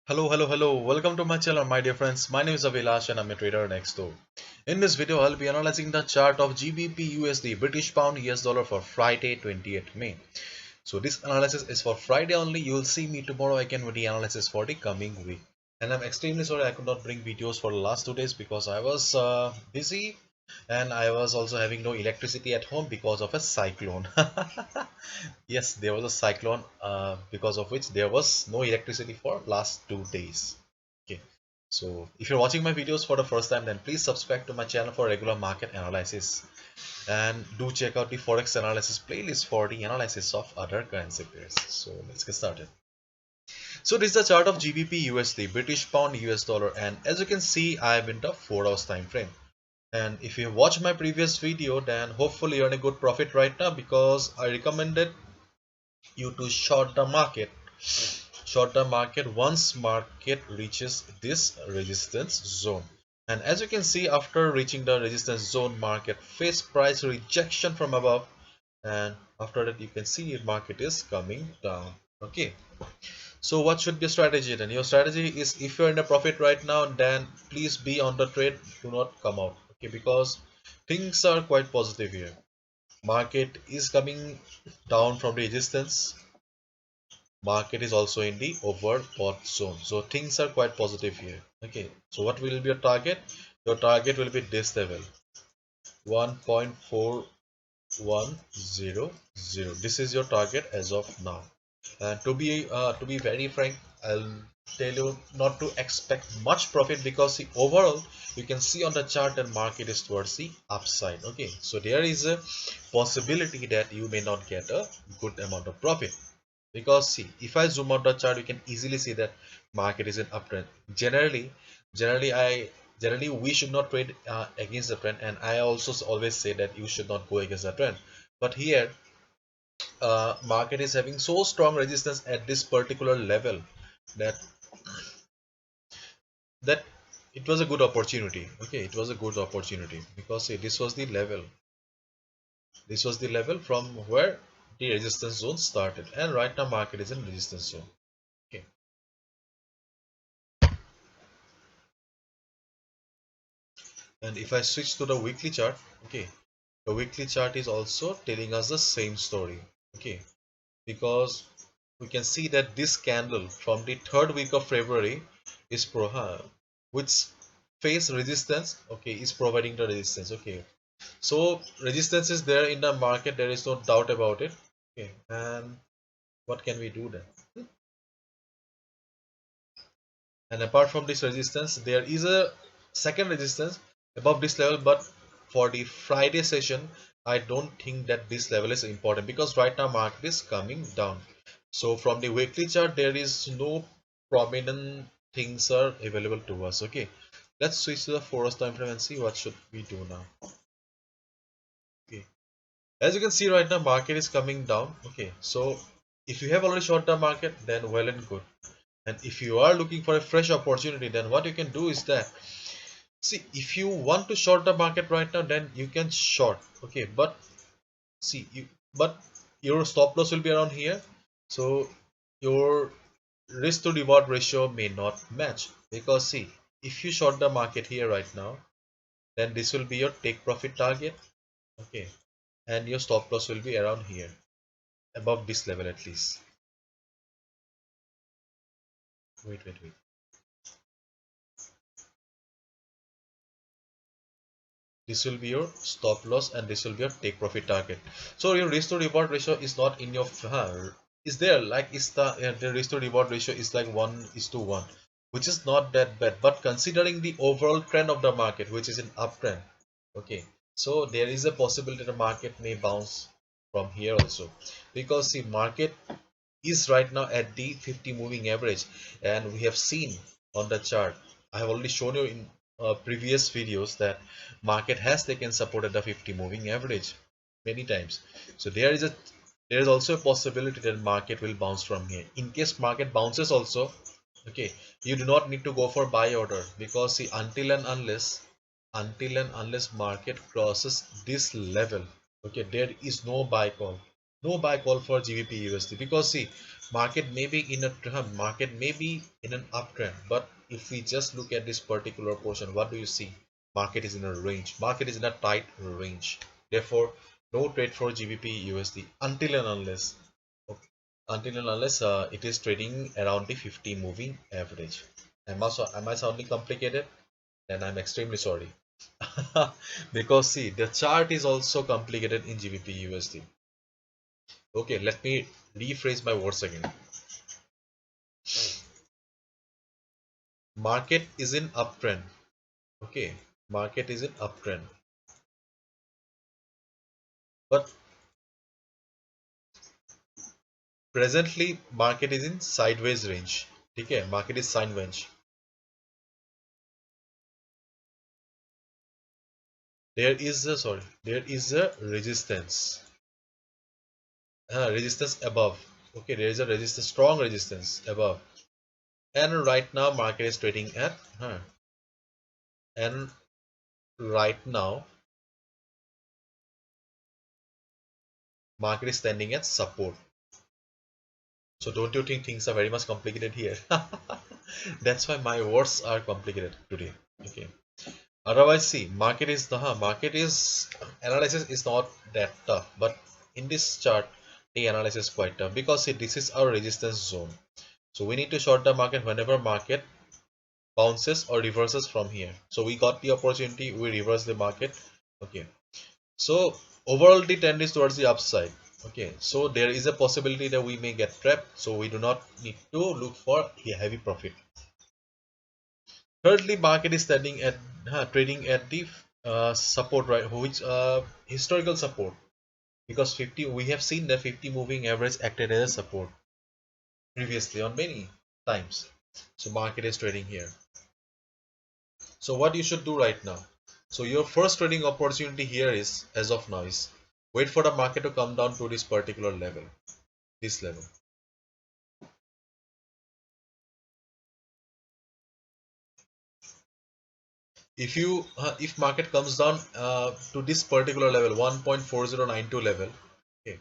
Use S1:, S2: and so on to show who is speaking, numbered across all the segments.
S1: Hello. Welcome to my channel, my dear friends. My name is Avilash and I'm a trader next door. In this video, I'll be analyzing the chart of GBP USD, British Pound US Dollar for Friday, 28th May. So this analysis is for Friday only. You will see me tomorrow again with the analysis for the coming week. And I'm extremely sorry I could not bring videos for the last 2 days because I was busy and I was also having no electricity at home because of a cyclone. Yes, there was a cyclone because of which there was no electricity for last 2 days. Okay, so if you're watching my videos for the first time, then please subscribe to my channel for regular market analysis and do check out the Forex analysis playlist for the analysis of other currency pairs. So let's get started. So this is the chart of GBP USD, British Pound US Dollar, and as you can see, I am in the 4 hours time frame. And if you watch my previous video, then hopefully you're in a good profit right now because I recommended you to short the market. Short the market once market reaches this resistance zone. And as you can see, after reaching the resistance zone, market face price rejection from above, and after that you can see market is coming down. Okay, so what should be your strategy then? Your strategy is, if you're in a profit right now, then please be on the trade, do not come out. Okay, because things are quite positive here. Market is coming down from the resistance. Market is also in the overbought zone, so things are quite positive here. Okay, so what will be your target? Your target will be this level, 1.4100. This is your target as of now. And to be very frank, I'll tell you not to expect much profit because see, overall you can see on the chart that market is towards the upside. Okay, so there is a possibility that you may not get a good amount of profit. Because see, if I zoom out the chart, you can easily see that market is in uptrend. Generally we should not trade against the trend, and I also always say that you should not go against the trend. But here, market is having so strong resistance at this particular level that that it was a good opportunity. Okay, it was a good opportunity because see, this was the level. This was the level from where the resistance zone started, and right now market is in resistance zone. Okay. And if I switch to the weekly chart, okay, the weekly chart is also telling us the same story. Okay, because we can see that this candle from the third week of February is which face resistance. Okay, is providing the resistance. Okay, so resistance is there in the market, there is no doubt about it. Okay, and what can we do then? And apart from this resistance, there is a second resistance above this level, but for the Friday session, I don't think that this level is important because right now market is coming down. So from the weekly chart, there is no prominent things are available to us. Okay, let's switch to the 4 hours time frame and see what should we do now. Okay, as you can see right now, market is coming down. Okay, so if you have already short the market, then well and good. And if you are looking for a fresh opportunity, then what you can do is that, see, if you want to short the market right now, then you can short. Okay, but see, but your stop loss will be around here, so your risk to reward ratio may not match. Because see, if you short the market here right now, then this will be your take profit target. Okay, and your stop loss will be around here, above this level at least. Wait. This will be your stop loss and this will be your take profit target. So your risk to reward ratio is not in your is there, like is the risk to reward ratio is like 1:1, which is not that bad, but considering the overall trend of the market, which is an uptrend. Okay, so there is a possibility the market may bounce from here also, because the market is right now at the 50 moving average, and we have seen on the chart, I have already shown you in previous videos that market has taken support at the 50 moving average many times. So there is also a possibility that market will bounce from here. In case market bounces also, okay, you do not need to go for buy order, because see, until and unless market crosses this level, okay, there is no buy call. No buy call for GBP USD, because see, market may be in an uptrend, but if we just look at this particular portion, what do you see? Market is in a range. Market is in a tight range. Therefore, no trade for GBP USD until and unless, okay, it is trading around the 50 moving average. Am I sounding complicated? Then I'm extremely sorry. Because see, the chart is also complicated in GBP USD. Okay, let me rephrase my words again. Market is in uptrend. Okay, market is in uptrend. But presently, market is in sideways range. Okay, market is sideways. There is a resistance. Resistance above. Okay, there is a resistance, strong resistance above. And right now, market is trading at. And right now, market is standing at support. So don't you think things are very much complicated here? That's why my words are complicated today. Okay. Otherwise, see, market is analysis is not that tough, but in this chart, the analysis is quite tough, because see, this is our resistance zone. So we need to short the market whenever market bounces or reverses from here. So we got the opportunity, we reverse the market. Okay. So overall the trend is towards the upside. Okay, so there is a possibility that we may get trapped, so we do not need to look for a heavy profit. Thirdly, market is standing at trading at the support, right, which historical support, because 50 we have seen that 50 moving average acted as a support previously on many times. So market is trading here. So what you should do right now? So your first trading opportunity here is, as of now, is wait for the market to come down to this particular level, this level. If market comes down to this particular level, 1.4092 level, okay,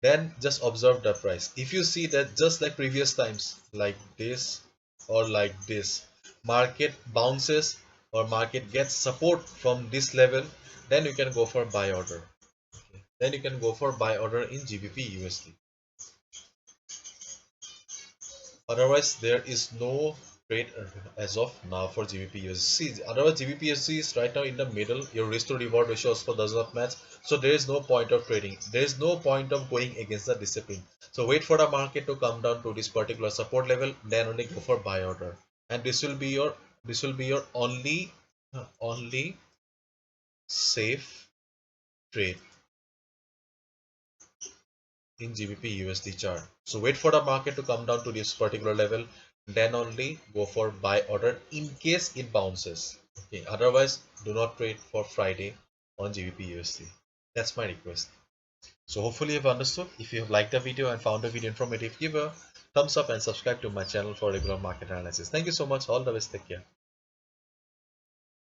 S1: then just observe the price. If you see that just like previous times, like this or like this, market bounces or market gets support from this level, then you can go for buy order. Okay. Then you can go for buy order in GBP USD. Otherwise, there is no trade as of now for GBP USD. See, otherwise GBP USD is right now in the middle. Your risk to reward ratio also does not match. So there is no point of trading. There is no point of going against the discipline. So wait for the market to come down to this particular support level, then only go for buy order. And this will be your only safe trade in GBP USD chart. So wait for the market to come down to this particular level, then only go for buy order in case it bounces. Okay, otherwise do not trade for Friday on GBP USD. That's my request. So hopefully you've understood. If you have liked the video and found the video informative, give a thumbs up and subscribe to my channel for regular market analysis. Thank you so much. All the best. Take care.